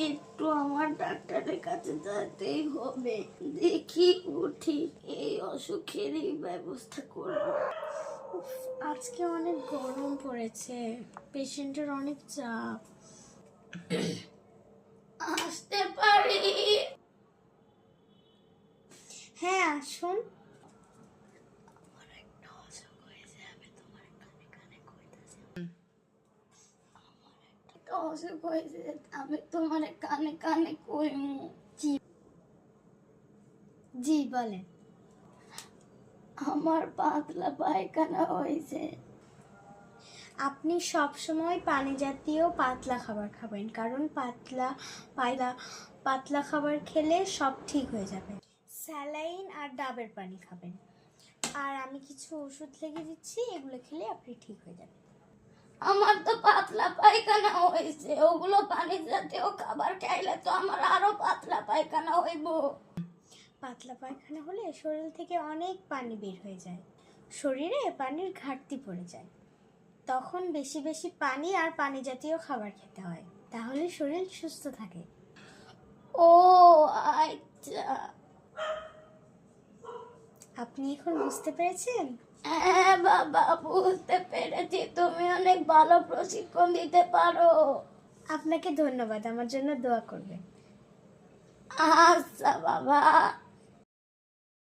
একটু আমার ডাক্তারের কাছে যেতেই হবে। দেখি উঠি, এই অসুখেরই ব্যবস্থা করব। আজকে অনেক গরম পড়েছে, পেশেন্টের অনেক চাপ। আসতে পারি? হ্যাঁ আসুন। আমার একটা অসুখ হয়েছে, আমি তোমার কানে কানে কইতাছি। আমার একটা অসুখ হয়েছে, আমি তোমার কানে কানে কইমু। জি বলেন। আমার পাতলা পায়খানা হয়েছে। আপনি সব সময় পানি জাতীয় পাতলা খাবার খাবেন, কারণ পাতলা খাবার খেলে সব ঠিক হয়ে যাবে। স্যালাইন আর ডাবের পানি খাবেন। আর আমি কিছু ওষুধ লিখে দিচ্ছি, এগুলো খেলে আপনি ঠিক হয়ে যাবেন। আমার তো পাতলা পায়খানা হয়েছে, ওগুলো পানি জাতীয় খাবার খাইলে তো আমার আরো পাতলা পায়খানা হইব। পাতলা পায়খানা হলে শরীর থেকে অনেক পানি বের হয়ে যায়, শরীরে পানির ঘাটতি পড়ে যায়। তখন বেশি বেশি পানি আর পানি জাতীয় খাবার খেতে হয়, তাহলে শরীর সুস্থ থাকে। ও আচ্ছা, আপনি এখন বুঝতে পেরেছেন? হ্যাঁ বাবা, বুঝতে পেরেছি। তুমি অনেক ভালো প্রশিক্ষণ দিতে পারো। আপনাকে ধন্যবাদ, আমার জন্য দোয়া করবেন। আচ্ছা বাবা।